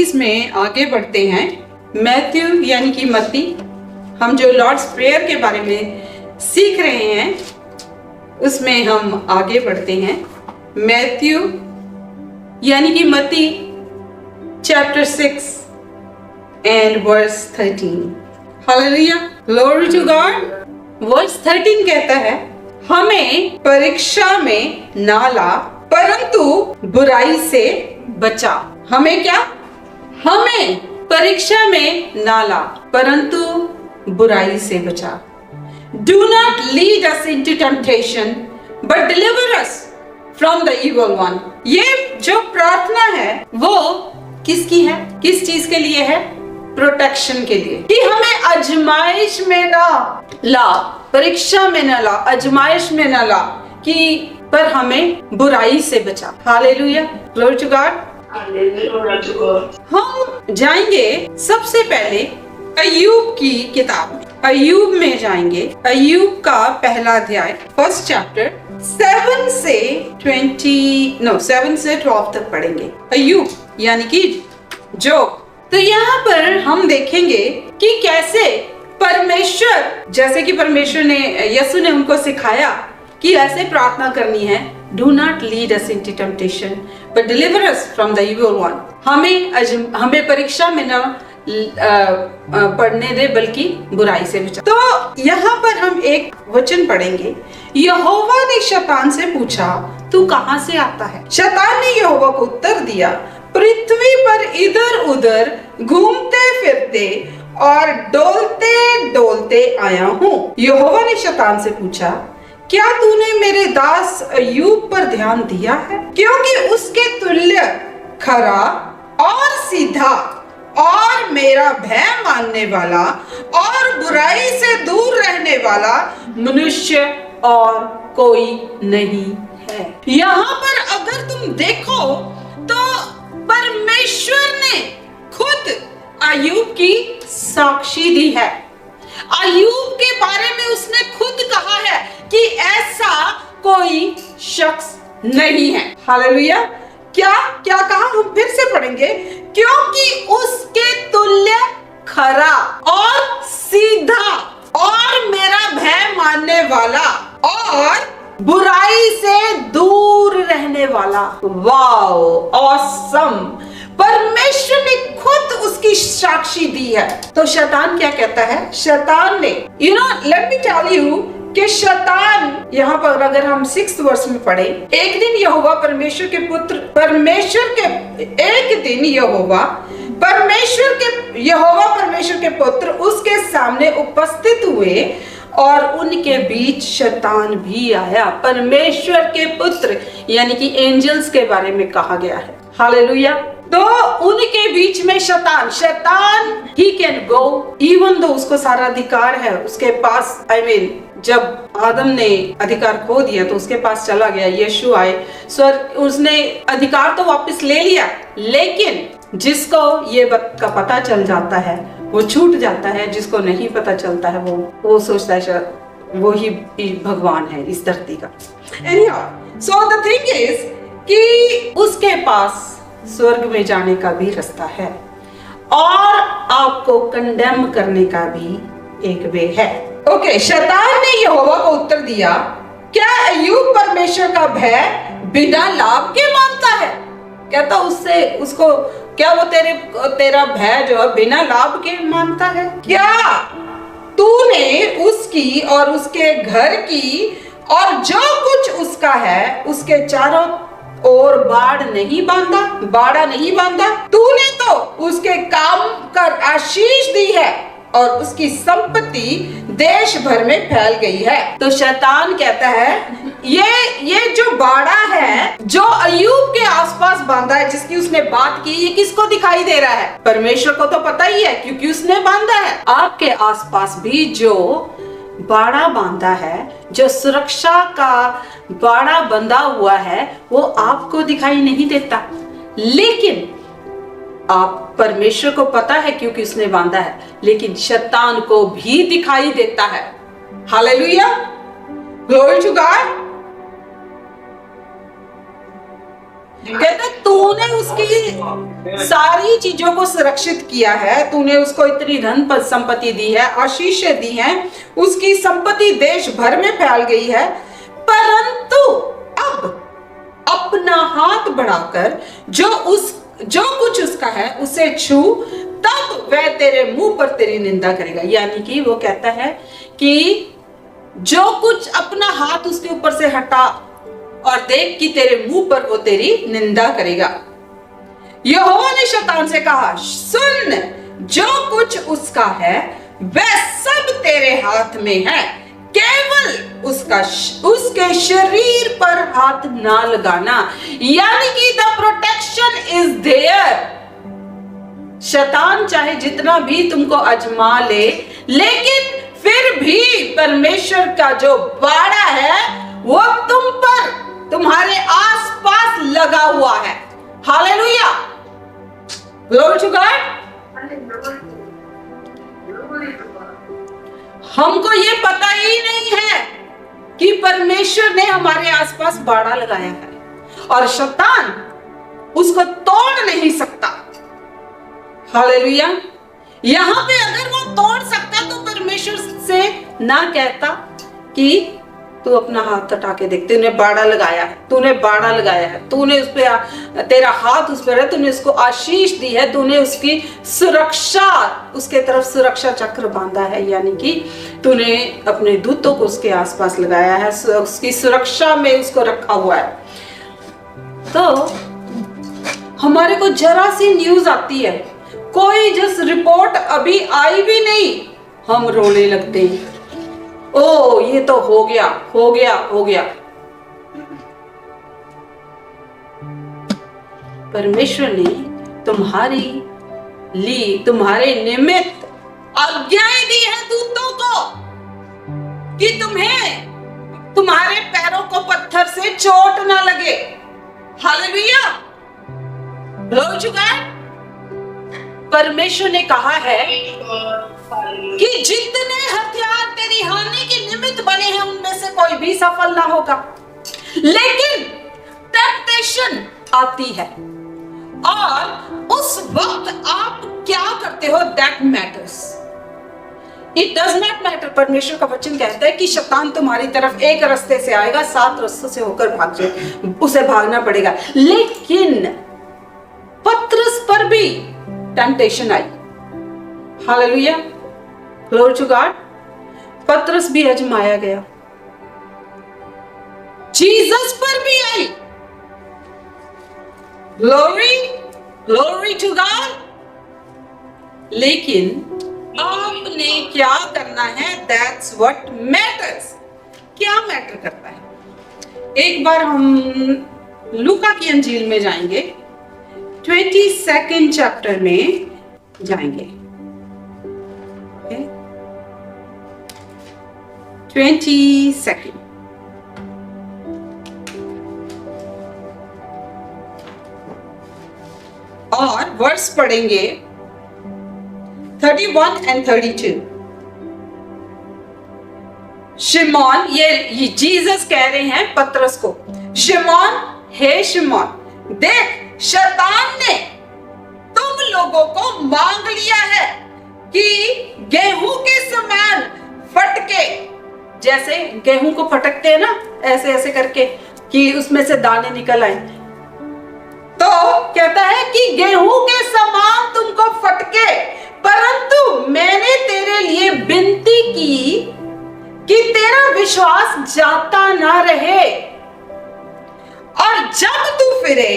Series में आगे बढ़ते हैं। मैथ्यू यानी कि मत्ती, हम जो लॉर्ड्स प्रेयर के बारे में सीख रहे हैं उसमें हम आगे बढ़ते हैं। मैथ्यू यानी कि मत्ती chapter 6 and verse 13। Hallelujah, glory to God. Verse 13 कहता है, हमें परीक्षा में ना ला परंतु बुराई से बचा। हमें क्या? हमें परीक्षा में ना ला परंतु बुराई से बचा। Do not lead us into temptation, but deliver us from the evil one. ये जो प्रार्थना है वो किसकी है? किस चीज के लिए है? प्रोटेक्शन के लिए, कि हमें आजमाइश में ना ला, परीक्षा में ना ला, आजमाइश में ना ला, कि पर हमें बुराई से बचा। Hallelujah, glory to God. हम जाएंगे सबसे पहले अय्यूब की किताब में, अय्यूब में जाएंगे। अय्यूब का पहला अध्याय, फर्स्ट चैप्टर 7 से 12 तक पढ़ेंगे। अय्यूब यानी कि जोब। तो यहाँ पर हम देखेंगे कि कैसे परमेश्वर, जैसे कि परमेश्वर ने, यीशु ने उनको सिखाया कि ऐसे प्रार्थना करनी है, Do not lead us into temptation, but deliver us from the evil one. हमें परीक्षा में न पढ़ने दे बल्कि बुराई से बचा। तो यहाँ पर हम एक वचन पढ़ेंगे। यहोवा ने शैतान से पूछा, तू कहाँ से आता है? शैतान ने यहोवा को उत्तर दिया, पृथ्वी पर इधर उधर घूमते फिरते और डोलते डोलते आया हूँ। यहोवा ने शैतान से पूछा, क्या तूने मेरे दास अय्यूब पर ध्यान दिया है? क्योंकि उसके तुल्य खरा और सीधा और मेरा भय मानने वाला और बुराई से दूर रहने वाला मनुष्य और कोई नहीं है। यहाँ पर अगर तुम देखो तो परमेश्वर ने खुद अय्यूब की साक्षी दी है। अय्यूब के बारे में उसने खुद कहा है कि ऐसा कोई शख्स नहीं है। हालेलुया। क्या क्या कहा? हम फिर से पढ़ेंगे। क्योंकि उसके तुल्य खरा और सीधा और मेरा भय मानने वाला और बुराई से दूर रहने वाला। Wow, awesome. परमेश्वर ने खुद उसकी साक्षी दी है। तो शैतान क्या कहता है? शैतान ने, लेट मी टेल यू कि शैतान, यहाँ पर अगर हम 6th वर्ष में पढ़े, एक दिन यहोवा परमेश्वर परमेश्वर के पुत्र उसके सामने उपस्थित हुए और उनके बीच शैतान भी आया। परमेश्वर के पुत्र यानी कि एंजल्स के बारे में कहा गया है। हालेलुया। तो उनके बीच में शैतान he can go, even though उसको सारा अधिकार है उसके पास। जब आदम ने अधिकार खो दिया तो उसके पास चला गया, यीशु आए, उसने अधिकार तो वापस ले लिया, लेकिन जिसको ये बात का पता चल जाता है वो छूट जाता है, जिसको नहीं पता चलता है वो सोचता है शायद वो ही भगवान है इस धरती का। So the thing is कि उसके पास स्वर्ग में जाने का भी रास्ता है और आपको कंडेम करने का भी एक वे है। ओके, शैतान ने यहोवा को उत्तर दिया, क्या अय्यूब परमेश्वर का भय बिना लाभ के मानता है? कहता उसको क्या वो तेरा भय जो है बिना लाभ के मानता है? क्या तूने उसकी और उसके घर की और जो कुछ उसका है उसके चारों और बाड़ा नहीं बांधा? तूने तो उसके काम कर आशीष दी है और उसकी संपत्ति देश भर में फैल गई है। तो शैतान कहता है ये जो बाड़ा है जो अय्यूब के आसपास बांधा है, जिसकी उसने बात की, ये किसको दिखाई दे रहा है? परमेश्वर को तो पता ही है क्योंकि उसने बांधा है। आपके आसपास भी जो बाड़ा बांधा है, जो सुरक्षा का बाड़ा बंधा हुआ है, वो आपको दिखाई नहीं देता, लेकिन आप परमेश्वर को पता है क्योंकि उसने बांधा है, लेकिन शैतान को भी दिखाई देता है। Hallelujah, glory to God. कहते तूने उसकी सारी चीजों को सुरक्षित किया है, तूने उसको इतनी धन संपत्ति दी है, आशीषें दी हैं, उसकी संपत्ति देश भर में फैल गई है, परंतु अब अपना हाथ बढ़ाकर जो कुछ उसका है उसे छू, तब वह तेरे मुंह पर तेरी निंदा करेगा। यानी कि वो कहता है कि जो कुछ अपना हाथ उसके ऊपर से हटा और देख कि तेरे मुंह पर वो तेरी निंदा करेगा। यहोवा ने शैतान से कहा, सुन, जो कुछ उसका है वह सब तेरे हाथ में है, केवल उसके शरीर पर हाथ ना लगाना। यानी कि द प्रोटेक्शन इज देयर। शैतान चाहे जितना भी तुमको आजमा ले, लेकिन फिर भी परमेश्वर का जो बाड़ा है वो तुम पर, तुम्हारे आसपास लगा हुआ है। Hallelujah, glory to God. हमको ये पता ही नहीं है कि परमेश्वर ने हमारे आसपास बाड़ा लगाया है और शैतान उसको तोड़ नहीं सकता। हालेलुया। यहां पे अगर वो तोड़ सकता तो परमेश्वर से ना कहता कि तू अपना हाथ हटा के देख, तूने बाड़ा लगाया है, तूने बाड़ा लगाया है, तूने उस पे, तेरा हाथ उस पर है, तूने उसको आशीष दी है, तूने उसकी सुरक्षा, उसके तरफ सुरक्षा चक्र बांधा है, यानी कि तूने अपने दूतों को उसके आसपास लगाया है, उसकी सुरक्षा में उसको रखा हुआ है। तो हमारे को जरा सी न्यूज आती है, कोई जिस रिपोर्ट अभी आई भी नहीं, हम रोने लगते हैं, ओ ये तो हो गया हो गया हो गया। परमेश्वर ने तुम्हारे निमित्त आज्ञाएं दी है दूतों को कि तुम्हें, तुम्हारे पैरों को पत्थर से चोट ना लगे। Hallelujah, glory to God. परमेश्वर ने कहा है कि जितने हथियार तेरी हानि के निमित्त बने हैं उनमें से कोई भी सफल ना होगा। लेकिन टेम्पटेशन आती है और उस वक्त आप क्या करते हो, that matters. It does not matter. परमेश्वर का वचन कहता है कि शैतान तुम्हारी तरफ एक रास्ते से आएगा, 7 रास्तों से होकर भाग जाए, उसे भागना पड़ेगा। लेकिन पतरस पर भी टेम्पटेशन आई। Hallelujah, glory to God. Patras भी आजमाया गया, जीसस पर भी आई। Glory, glory to God. लेकिन आपने क्या करना है, दैट्स व्हाट मैटर्स। क्या मैटर करता है? एक बार हम लूका की अंजील में जाएंगे, 22nd चैप्टर में जाएंगे। 22nd और वर्स पढ़ेंगे 31 and 32। शिमोन, ये जीसस कह रहे हैं पतरस को, शिमोन, हे शिमोन, देख शैतान ने तुम लोगों को मांग लिया है कि गेहूं के समान फटके, जैसे गेहूं को फटकते हैं ना, ऐसे ऐसे करके कि उसमें से दाने निकल आए। तो कहता है कि गेहूं के समान तुमको फटके, परंतु मैंने तेरे लिए विनती की कि तेरा विश्वास जाता ना रहे, और जब तू फिरे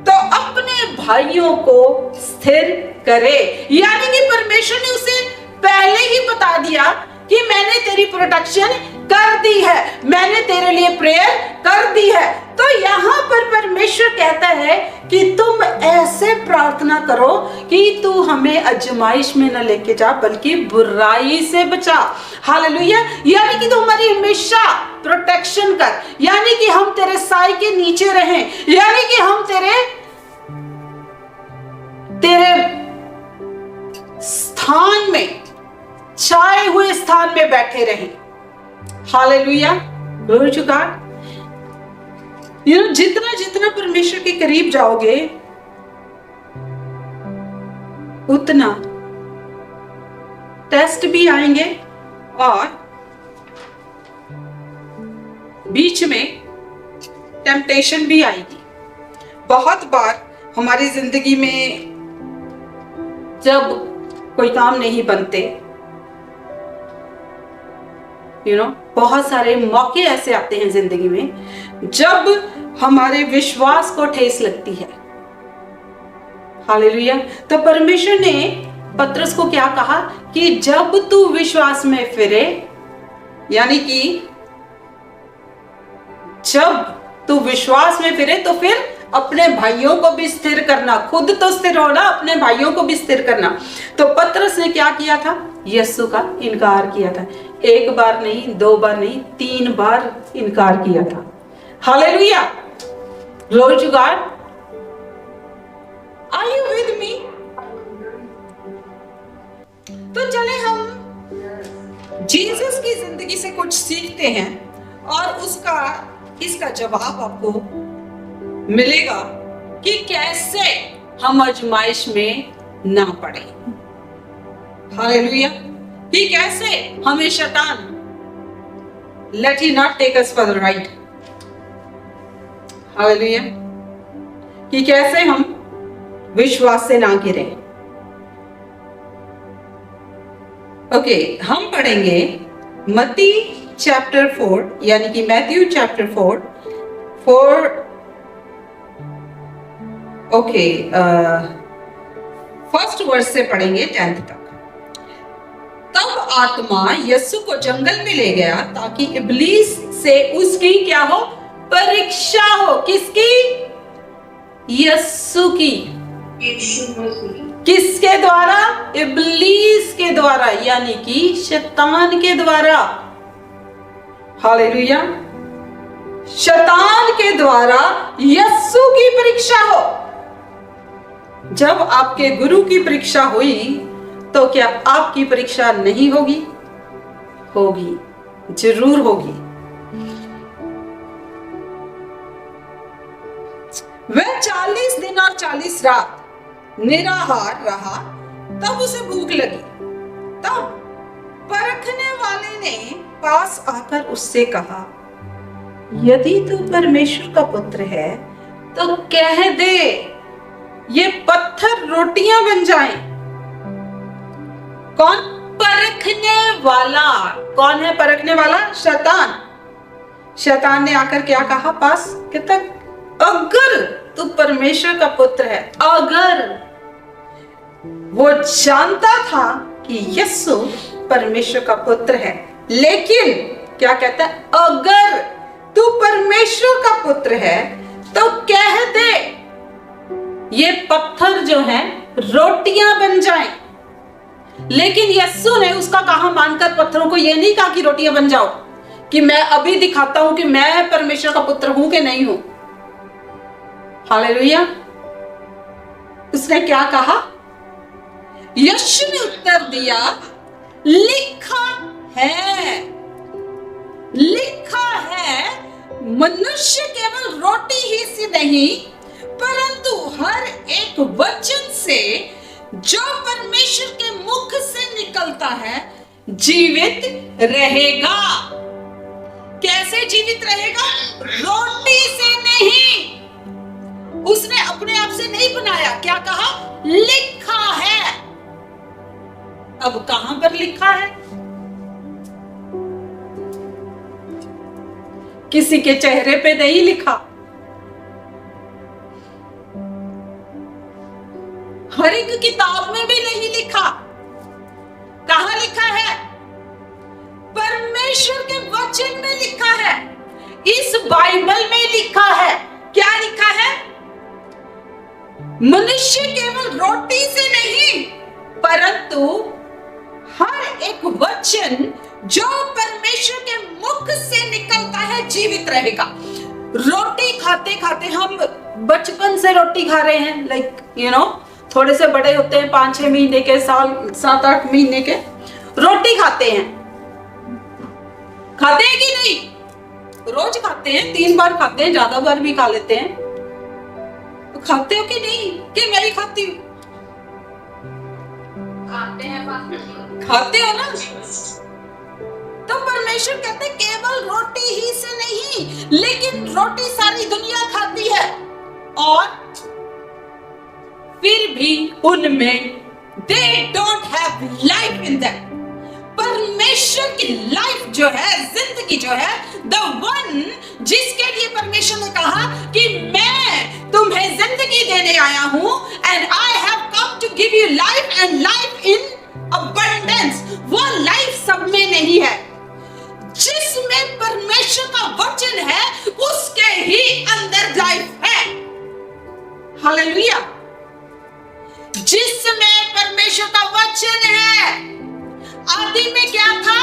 तो अपने भाइयों को स्थिर करे। यानी कि परमेश्वर ने उसे पहले ही बता दिया कि मैंने तेरी प्रोटेक्शन कर दी है, मैंने तेरे लिए प्रेयर कर दी है। तो यहाँ पर परमेश्वर कहता है कि तुम ऐसे प्रार्थना करो कि तू हमें आजमाइश में न लेके जा, बल्कि बुराई से बचा। हालेलुया। यानी कि तू हमारी हमेशा प्रोटेक्शन कर, यानी कि हम तेरे साए के नीचे रहें, यानी कि हम तेरे स्थान में, छाए हुए स्थान में बैठे रहें। Hallelujah, glory to God. जितना जितना परमेश्वर के करीब जाओगे उतना टेस्ट भी आएंगे और बीच में टेम्पटेशन भी आएगी। बहुत बार हमारी जिंदगी में जब कोई काम नहीं बनते, बहुत सारे मौके ऐसे आते हैं जिंदगी में जब हमारे विश्वास को ठेस लगती है। हालेलुया। तो परमेश्वर ने पतरस को क्या कहा कि जब तू विश्वास में फिरे, यानी कि जब तू विश्वास में फिरे तो फिर अपने भाइयों को भी स्थिर करना, खुद तो स्थिर होना, अपने भाइयों को भी स्थिर करना। तो पतरस ने क्या किया था? यीशु का इनकार किया था। एक बार नहीं, दो बार नहीं, 3 बार इनकार किया था। Hallelujah. Glory to God. Are you with me? तो चले हम जीसस की जिंदगी से कुछ सीखते हैं और इसका जवाब आपको मिलेगा कि कैसे हम आजमाइश में ना पड़े। हालेलुया। कि कैसे हमें शैतान let he not take us for the ride। Hallelujah. कि कैसे हम विश्वास से ना गिरे। ओके, हम पढ़ेंगे मत्ती चैप्टर 4, यानी कि Matthew chapter 4 okay, first verse से पढ़ेंगे 10th तक। तब आत्मा यीशु को जंगल में ले गया ताकि इब्लीस से उसकी क्या हो? परीक्षा हो। किसकी? यीशु की। किसके द्वारा? इब्लीस के द्वारा, यानी कि शैतान के द्वारा। हालेलुया। शैतान के द्वारा यीशु की परीक्षा हो। जब आपके गुरु की परीक्षा हुई तो क्या आपकी परीक्षा नहीं होगी? होगी, जरूर होगी। वह 40 दिन और 40 रात निराहार रहा, तब उसे भूख लगी। तब परखने वाले ने पास आकर उससे कहा, यदि तू परमेश्वर का पुत्र है तो कह दे ये पत्थर रोटियां बन जाएं। कौन? परखने वाला। कौन है परखने वाला? शैतान। शैतान ने आकर क्या कहा पास? कहता, अगर तू परमेश्वर का पुत्र है, अगर। वो जानता था कि यीशु परमेश्वर का पुत्र है, लेकिन क्या कहता है? अगर तू परमेश्वर का पुत्र है तो कह दे ये पत्थर जो है रोटियां बन जाएं। लेकिन यीशु ने उसका कहा मानकर पत्थरों को यह नहीं कहा कि रोटियां बन जाओ, कि मैं अभी दिखाता हूं कि मैं परमेश्वर का पुत्र हूं कि नहीं हूं। हालेलुया। उसने क्या कहा? यीशु ने उत्तर दिया, लिखा है, लिखा है, मनुष्य केवल रोटी ही से नहीं परंतु हर एक वचन से जो परमेश्वर के मुख से निकलता है जीवित रहेगा। कैसे जीवित रहेगा? रोटी से नहीं। उसने अपने आप से नहीं बनाया। क्या कहा? लिखा है। अब कहां पर लिखा है? किसी के चेहरे पे नहीं लिखा। हर एक किताब में भी नहीं लिखा। कहां लिखा है? परमेश्वर के वचन में लिखा है। इस बाइबल में लिखा है। क्या लिखा है? मनुष्य केवल रोटी से नहीं परंतु हर एक वचन जो परमेश्वर के मुख से निकलता है जीवित रहेगा। रोटी खाते खाते हम बचपन से रोटी खा रहे हैं, लाइक थोड़े से बड़े होते हैं, 5-6 महीने के, साल 7-8 महीने के, रोटी खाते हैं। खाते हैं कि नहीं? रोज खाते हैं, 3 बार खाते हैं, ज्यादा बार भी खा लेते हैं। तो खाते हो कि नहीं? कि मैं ही खाती हूँ? खाते हो ना? तो परमेश्वर कहते केवल रोटी ही से नहीं, लेकिन रोटी सारी दुनिया खाती है और फिर भी उनमें they don't have life in them। परमेश्वर की लाइफ जो है, जिंदगी जो है, the one जिसके लिए परमेश्वर ने कहा कि मैं तुम्हें जिंदगी देने आया हूं, and I have come to give you life and life in abundance। वो लाइफ सब में नहीं है। जिसमें परमेश्वर का वचन है उसके ही अंदर लाइफ है। हालेलुया। जिसमें परमेश्वर का वचन है। आदि में क्या था?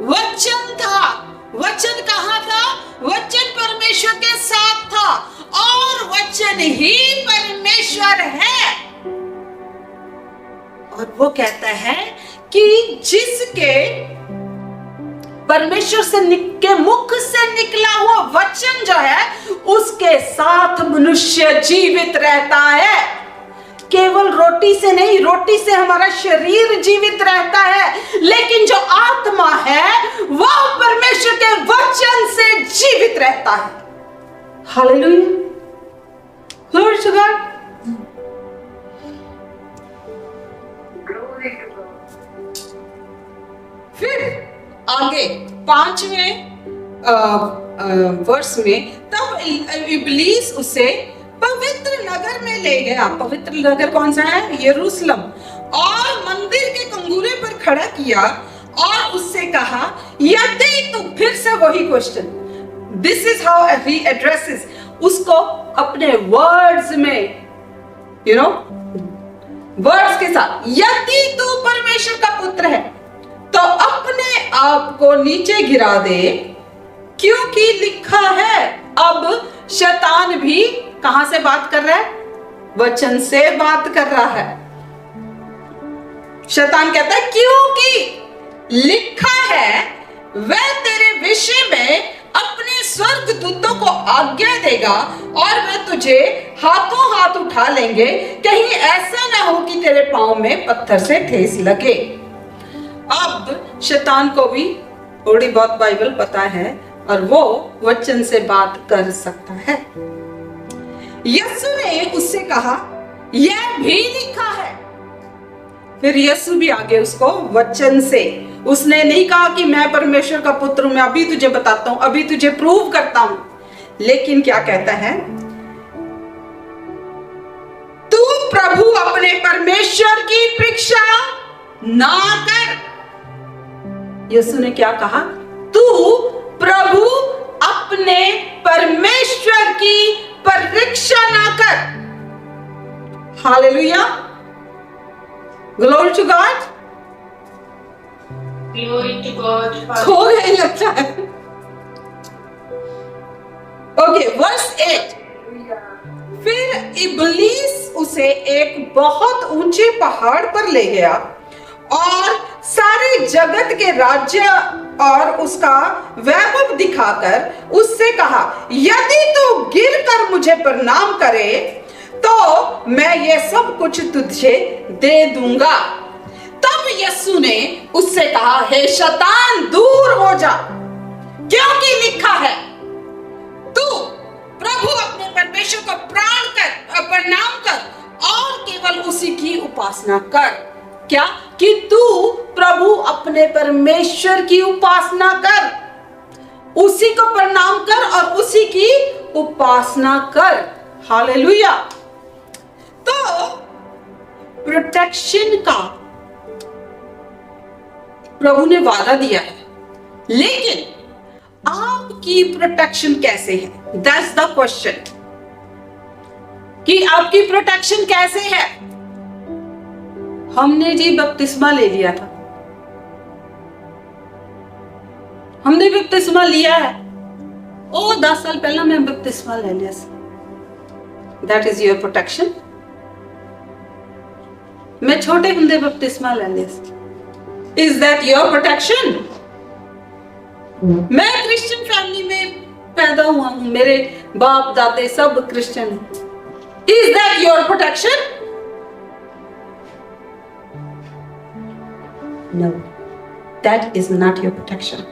वचन था। वचन कहाँ था? वचन परमेश्वर के साथ था और वचन ही परमेश्वर है। और वो कहता है कि जिसके परमेश्वर से के मुख से निकला हुआ वचन जो है उसके साथ मनुष्य जीवित रहता है। केवल रोटी से नहीं, रोटी से हमारा शरीर जीवित रहता है, लेकिन जो आत्मा है वह परमेश्वर के वचन से जीवित रहता है। Hallelujah, glory to God. फिर आगे 5वें वर्ष में, तब इब्लीस उसे पवित्र नगर में ले गया। पवित्र नगर कौन सा है? यरूशलेम। और मंदिर के कंगूरे पर खड़ा किया और उससे कहा, यदि तू, फिर से वही question, this is how he addresses उसको अपने वर्ड्स में, वर्ड्स के साथ, यदि तू परमेश्वर का पुत्र है तो अपने आप को नीचे गिरा दे, क्योंकि लिखा है। अब शैतान भी कहां से बात कर रहा है? वचन से बात कर रहा है। शैतान कहता है क्योंकि लिखा है, वह तेरे विषय में अपने स्वर्गदूतों को आज्ञा देगा और वह तुझे हाथों हाथ उठा लेंगे, कहीं ऐसा ना हो कि तेरे पांव में पत्थर से ठेस लगे। अब शैतान को भी थोड़ी बहुत बाइबल पता है और वो वचन से बात कर सकता है। यीशु ने उससे कहा, यह भी लिखा है। फिर यीशु भी आगे उसको वचन से, उसने नहीं कहा कि मैं परमेश्वर का पुत्र हूं, मैं अभी तुझे बताता हूं, अभी तुझे प्रूव करता हूं, लेकिन क्या कहता है? तू प्रभु अपने परमेश्वर की परीक्षा ना कर। यीशु ने क्या कहा? तू प्रभु अपने परमेश्वर की परीक्षा ना कर। Hallelujah, glory to God. Glory to God. खो गए लगता है। Okay, verse 8। फिर इब्लीस उसे एक बहुत ऊंचे पहाड़ पर ले गया और सारे जगत के राज्य और उसका वैभव दिखाकर उससे कहा, यदि तू गिरकर मुझे प्रणाम करे तो मैं ये सब कुछ तुझे दे दूंगा। तब यीशु ने उससे कहा, हे शैतान, दूर हो जा, क्योंकि लिखा है, तू प्रभु अपने परमेश्वर को प्रणाम कर और केवल उसी की उपासना कर। क्या? कि तू प्रभु अपने परमेश्वर की उपासना कर, उसी को प्रणाम कर और उसी की उपासना कर। हालेलुया। तो प्रोटेक्शन का प्रभु ने वादा दिया है, लेकिन आपकी प्रोटेक्शन कैसे है? दैट्स द क्वेश्चन, कि आपकी प्रोटेक्शन कैसे है? हमने जी बपतिस्मा ले लिया था, हमने बपतिस्मा लिया है, 10 साल पहले मैं बपतिस्मा ले लिया। That is your protection. मैं छोटे हुंदे बपतिस्मा ले लिया। Is that your protection? मैं क्रिश्चियन फैमिली में पैदा हुआ हूं, मेरे बाप दादे सब क्रिश्चियन हैं। Is that your protection? No, that is not your protection.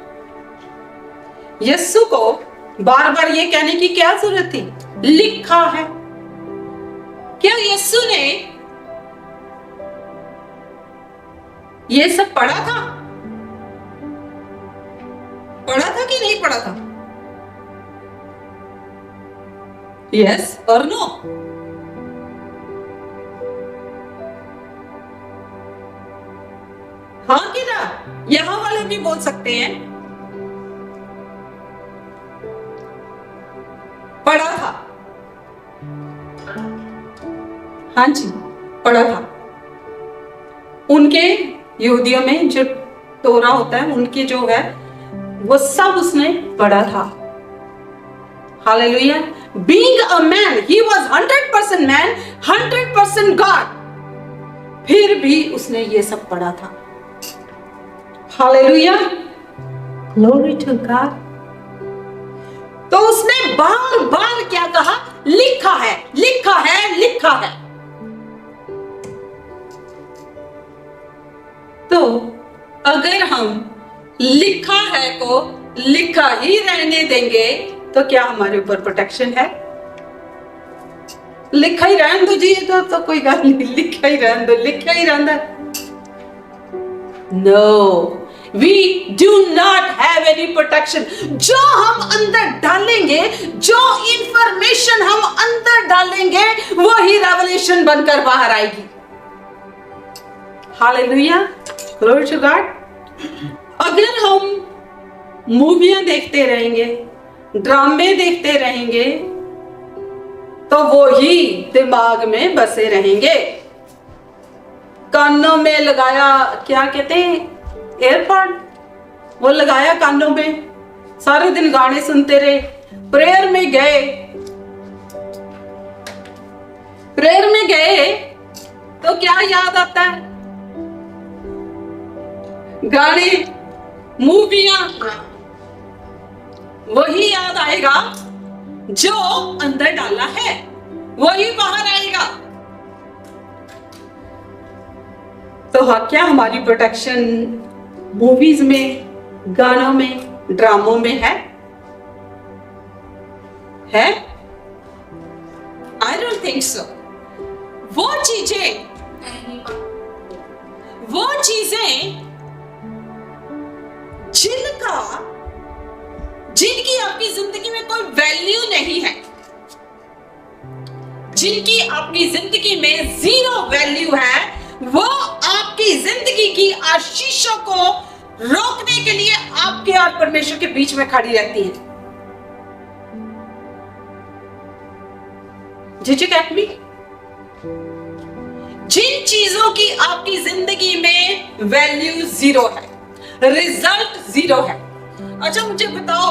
Yeshu को बार बार ये कहने की क्या जरूरत थी? लिखा है। क्या यीशु ने ये सब पढ़ा था? पढ़ा था कि नहीं पढ़ा था? यस और नो? हाँ कि ना? यहां वाले भी बोल सकते हैं पढ़ा था। हाँ जी, पढ़ा था। उनके यहूदियों में जो तोरा होता है, उनके जो है वो सब उसने पढ़ा था। Hallelujah. Being a man, he was 100% man, 100% God. फिर भी उसने ये सब पढ़ा था। Hallelujah, glory to God. तो उसने बार बार क्या कहा? लिखा है, लिखा है, लिखा है। तो अगर हम लिखा है को लिखा ही रहने देंगे तो क्या हमारे ऊपर प्रोटेक्शन है? लिखा ही रहने दो जी, तो कोई गल नहीं, लिखा ही रहने दो, लिखा ही रहना। No, we do not have any protection। जो हम अंदर डालेंगे, जो इंफॉर्मेशन हम अंदर डालेंगे, वही रेवलेशन बनकर बाहर आएगी। Hallelujah, glory to God. अगर हम मूवियां देखते रहेंगे, ड्रामे देखते रहेंगे, तो वो ही दिमाग में बसे रहेंगे। कानों में लगाया, क्या कहते हैं, एयरपॉड, वो लगाया कानों में, सारे दिन गाने सुनते रहे। प्रेयर में गए, प्रेयर में गए तो क्या याद आता है? गाने, मूवियां, वही याद आएगा जो अंदर डाला है, वही बाहर आएगा। तो हाँ, क्या हमारी प्रोटेक्शन मूवीज में, गानों में, ड्रामों में है? I don't think so. वो चीजें जिनकी आपकी जिंदगी में कोई वैल्यू नहीं है, जिनकी आपकी जिंदगी में जीरो वैल्यू है, वो आपकी जिंदगी की आशीषों को रोकने के लिए आपके और परमेश्वर के बीच में खड़ी रहती है। Did you get me? जिन चीजों की आपकी जिंदगी में वैल्यू जीरो है, रिजल्ट जीरो है। अच्छा मुझे बताओ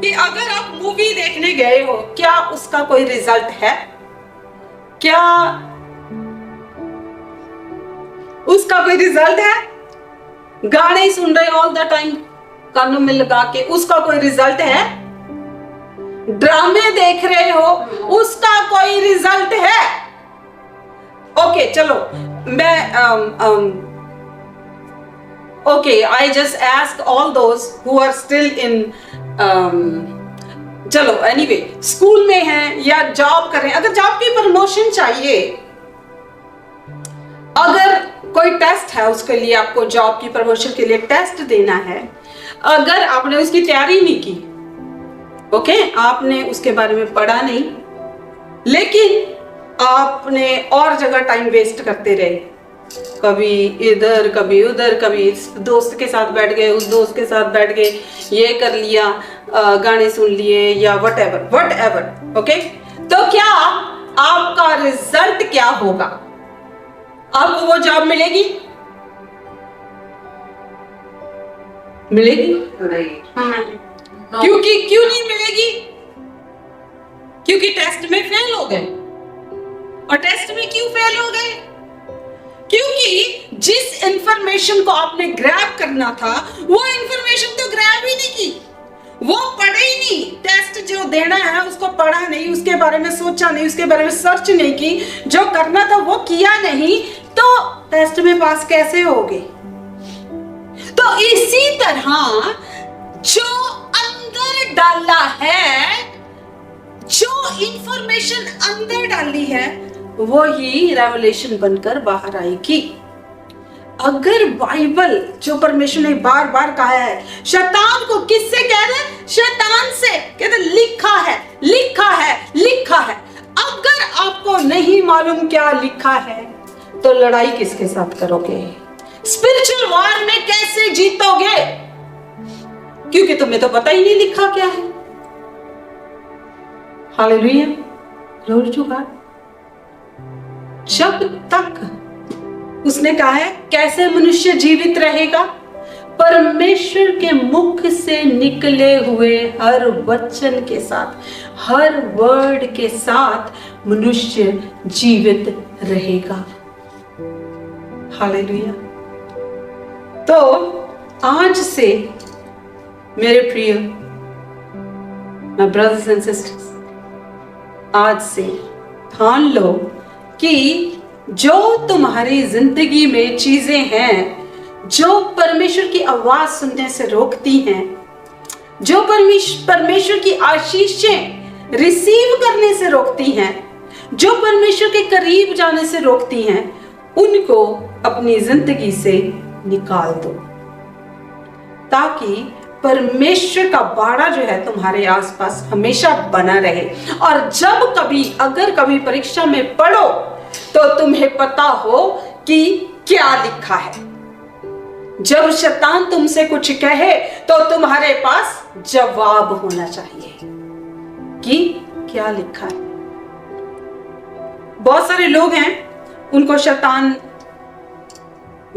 कि अगर आप मूवी देखने गए हो, क्या उसका कोई रिजल्ट है? क्या उसका कोई रिजल्ट है? गाने सुन रहे ऑल द टाइम कानों में लगा के, उसका कोई रिजल्ट है? ड्रामे देख रहे हो, उसका कोई रिजल्ट है? ओके चलो, मैं okay, I just ask all those who are still in चलो anyway, स्कूल में हैं या जॉब कर रहे हैं, अगर जॉब की प्रमोशन चाहिए, अगर कोई टेस्ट है उसके लिए, आपको जॉब की प्रमोशन के लिए टेस्ट देना है, अगर आपने उसकी तैयारी नहीं की, ओके, आपने उसके बारे में पढ़ा नहीं, लेकिन आपने और जगह टाइम वेस्ट करते रहे, कभी इधर कभी उधर, कभी इस दोस्त के साथ बैठ गए, उस दोस्त के साथ बैठ गए, ये कर लिया, गाने सुन लिए या वट एवर, ओके, तो क्या आपका रिजल्ट क्या होगा? आपको वो जॉब मिलेगी? मिलेगी? क्योंकि क्यों नहीं मिलेगी? क्योंकि टेस्ट में फेल हो गए। और टेस्ट में क्यों फेल हो गए? क्योंकि जिस इंफॉर्मेशन को आपने ग्रैब करना था, वो इंफॉर्मेशन तो ग्रैब ही नहीं की, वो पढ़े ही नहीं, टेस्ट जो देना है उसको पढ़ा नहीं, उसके बारे में सोचा नहीं, उसके बारे में सर्च नहीं की, जो करना था वो किया नहीं, तो टेस्ट में पास कैसे होगे? तो इसी तरह जो अंदर डाला है, जो इंफॉर्मेशन अंदर डाली है, वो ही रेवलेशन बनकर बाहर आएगी। अगर बाइबल जो परमेश्वर ने बार बार कहा है, शैतान को किससे कह रहे? शैतान से कहते लिखा है, लिखा है, लिखा है। अगर आपको नहीं मालूम क्या लिखा है तो लड़ाई किसके साथ करोगे? स्पिरिचुअल वॉर में कैसे जीतोगे? क्योंकि तुम्हें तो पता ही नहीं लिखा क्या है। Hallelujah, glory to God. जब तक उसने कहा है कैसे मनुष्य जीवित रहेगा? परमेश्वर के मुख से निकले हुए हर वचन के साथ, हर वर्ड के साथ मनुष्य जीवित रहेगा। हालेलुया। तो आज से मेरे प्रिय माय ब्रदर्स एंड सिस्टर्स, आज से ठान लो कि जो तुम्हारी जिंदगी में चीजें हैं जो परमेश्वर की आवाज सुनने से रोकती हैं, जो परमेश्वर की आशीषें रिसीव करने से रोकती हैं, जो परमेश्वर के करीब जाने से रोकती हैं, उनको अपनी जिंदगी से निकाल दो, ताकि परमेश्वर का बाड़ा जो है तुम्हारे आसपास हमेशा बना रहे। और जब कभी अगर कभी परीक्षा में पढ़ो तो तुम्हें पता हो कि क्या लिखा है। जब शैतान तुमसे कुछ कहे तो तुम्हारे पास जवाब होना चाहिए कि क्या लिखा है। बहुत सारे लोग हैं, उनको शैतान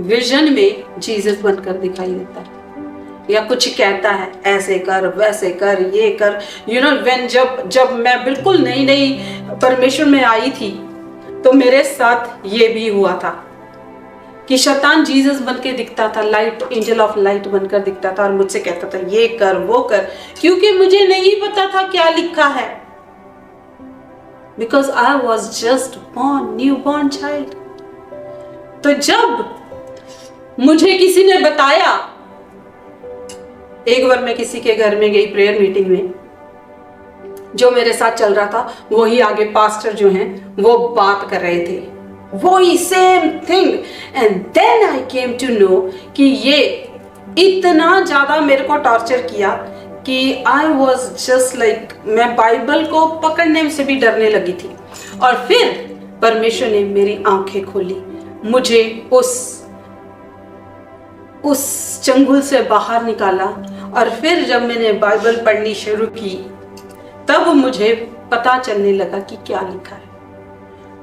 विजन में जीसस बनकर दिखाई देता है, या कुछ कहता है ऐसे कर, वैसे कर, ये कर। व्हेन जब मैं बिल्कुल नई परमेश्वर में आई थी तो मेरे साथ ये भी हुआ था कि शैतान जीसस बनके दिखता था, लाइट, एंजल ऑफ लाइट बनकर दिखता था और मुझसे कहता था ये कर, वो कर, क्योंकि मुझे नहीं पता था क्या लिखा है। Because I was just born, new born child. तो जब मुझे किसी ने बताया, एक बार मैं किसी के घर में गई प्रेयर मीटिंग में, जो मेरे साथ चल रहा था वही आगे पास्टर जो हैं वो बात कर रहे थे, वही same thing. And then I came to know कि ये इतना ज्यादा मेरे को टॉर्चर किया कि आई वॉज जस्ट लाइक, मैं बाइबल को पकड़ने से भी डरने लगी थी। और फिर परमेश्वर ने मेरी आंखें खोली, मुझे उस चंगुल से बाहर निकाला। और फिर जब मैंने बाइबल पढ़नी शुरू की तब मुझे पता चलने लगा कि क्या लिखा है,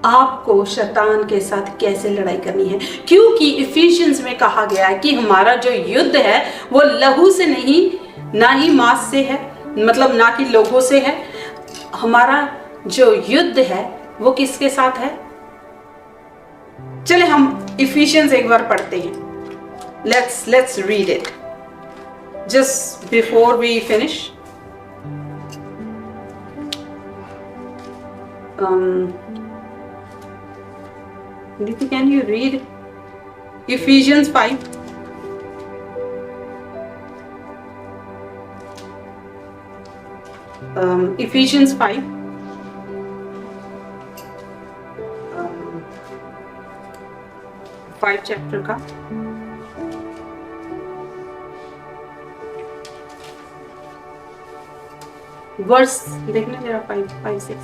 आपको शैतान के साथ कैसे लड़ाई करनी है। क्योंकि इफिशियंस में कहा गया है कि हमारा जो युद्ध है वो लहू से नहीं, ना ही मांस से है, मतलब ना कि लोगों से है। हमारा जो युद्ध है वो किसके साथ है? चले हम इफिशियंस एक बार पढ़ते हैं। Let's read it just before we finish. Niti, can you read Ephesians 5? Ephesians 5. 5 chapter का वर्स देखना जरा, 5-6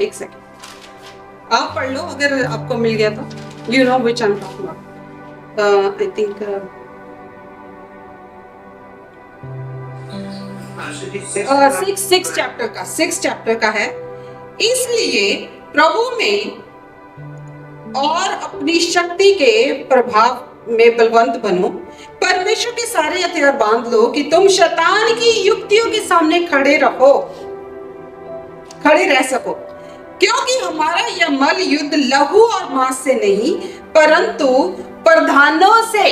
एक सेकेंड आप पढ़ लो, अगर आपको मिल गया तो। You know which I am talking about. I think 6 chapter का है। इसलिए प्रभु में और अपनी शक्ति के प्रभाव में बलवंत बनो, परमेश्वर के सारे हथियार बांध लो कि तुम शैतान की युक्तियों के सामने खड़े रह सको। क्योंकि हमारा यह मल युद्ध लहू और मांस से नहीं परंतु प्रधानों से,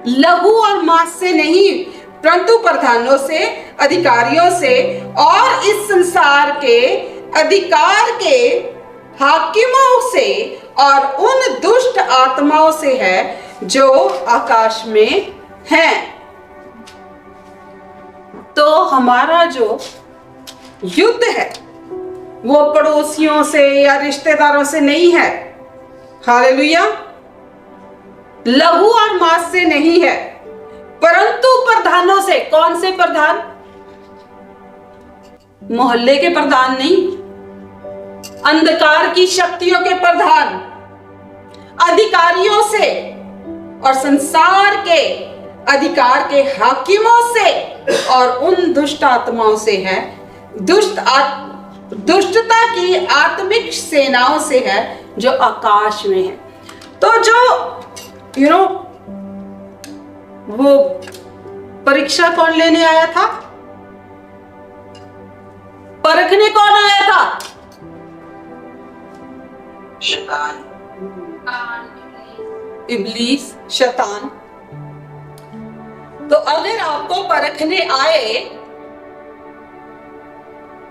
लहू और मांस से नहीं, परंतु प्रधानों से, अधिकारियों से और इस संसार के अधिकार के हाकिमों से और उन दुष्ट आत्माओं से है जो आकाश में हैं। तो हमारा जो युद्ध है वो पड़ोसियों से या रिश्तेदारों से नहीं है, हालेलुया, लहू और मांस से नहीं है, परंतु प्रधानों से। कौन से प्रधान? मोहल्ले के प्रधान नहीं, अंधकार की शक्तियों के प्रधान, अधिकारियों से और संसार के अधिकार के हाकिमों से और उन दुष्ट आत्माओं से है, दुष्टता की आत्मिक सेनाओं से है जो आकाश में है। तो जो वो परीक्षा कौन लेने आया था? परखने कौन आया था? शैतान, इब्लीस, शैतान। तो अगर आपको परखने आए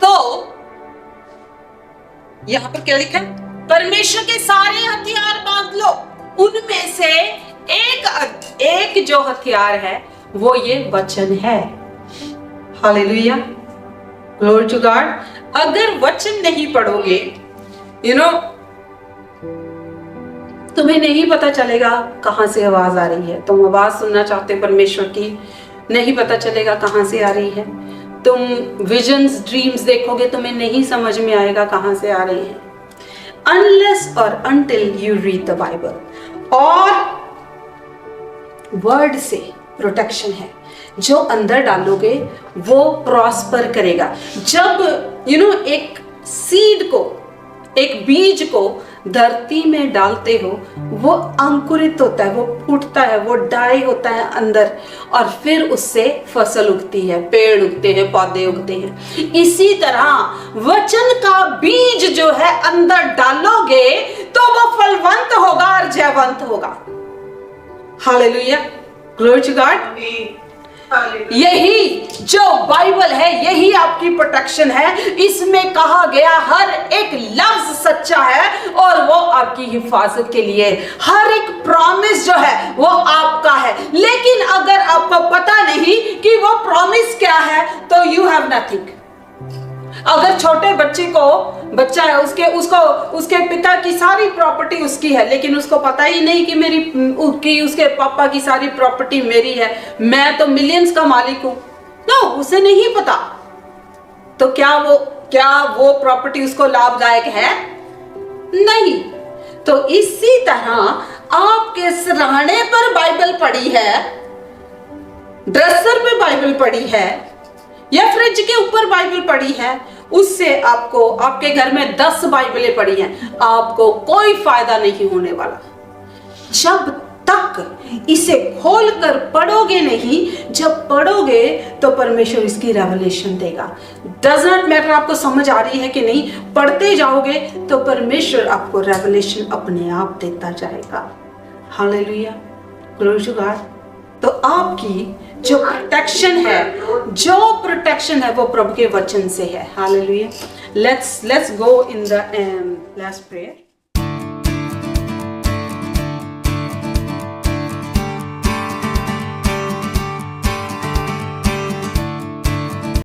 तो यहां पर क्या लिखा है? परमेश्वर के सारे हथियार बांध लो। उनमें से एक जो हथियार है वो ये वचन है। Hallelujah, glory to God. अगर वचन नहीं पढ़ोगे, तुम्हें नहीं पता चलेगा कहां से आवाज आ रही है। तुम आवाज सुनना चाहते हो परमेश्वर की, नहीं पता चलेगा कहां से आ रही है। तुम विजन्स, ड्रीम्स देखोगे, तुम्हें नहीं समझ में आएगा कहां से आ रही है। अनलेस और until you read the Bible. और वर्ड से प्रोटेक्शन है, जो अंदर डालोगे वो प्रॉस्पर करेगा। जब एक सीड को, एक बीज को धरती में डालते हो, वो अंकुरित होता है, वो फूटता है, वो डाई होता है अंदर, और फिर उससे फसल उगती है, पेड़ उगते हैं, पौधे उगते हैं। इसी तरह वचन का बीज जो है अंदर डालोगे तो वो फलवंत होगा और जयवंत होगा। Hallelujah, glory to God. यही जो बाइबल है, यही आपकी प्रोटेक्शन है। इसमें कहा गया हर एक लफ्ज सच्चा है और वो आपकी हिफाजत के लिए। हर एक प्रॉमिस जो है वो आपका है। लेकिन अगर आपको पता नहीं कि वो प्रॉमिस क्या है तो यू हैव नथिंग। अगर छोटे बच्चा है, उसके पिता की सारी प्रॉपर्टी उसकी है, लेकिन उसको पता ही नहीं कि उसके पापा की सारी प्रॉपर्टी मेरी है, मैं तो मिलियंस का मालिक हूं। नो, उसे नहीं पता। तो क्या वो प्रॉपर्टी उसको लाभदायक है? नहीं। तो इसी तरह आपके सिरहाने पर बाइबल पड़ी है, ड्रेसर पे बाइबल पड़ी है, या फ्रिज के ऊपर बाइबल पड़ी है, उससे आपके घर में 10 बाइबलें पड़ी हैं, आपको कोई फायदा नहीं होने वाला जब तक इसे खोलकर पढ़ोगे नहीं। जब पढ़ोगे तो परमेश्वर इसकी रेवलेशन देगा। डज नॉट मैटर आपको समझ आ रही है कि नहीं, पढ़ते जाओगे तो परमेश्वर आपको रेवलेशन अपने आप देता जाएगा। Hallelujah, glory to God. तो आपकी जो प्रोटेक्शन है वो प्रभु के वचन से है। Hallelujah. Let's go in the last prayer.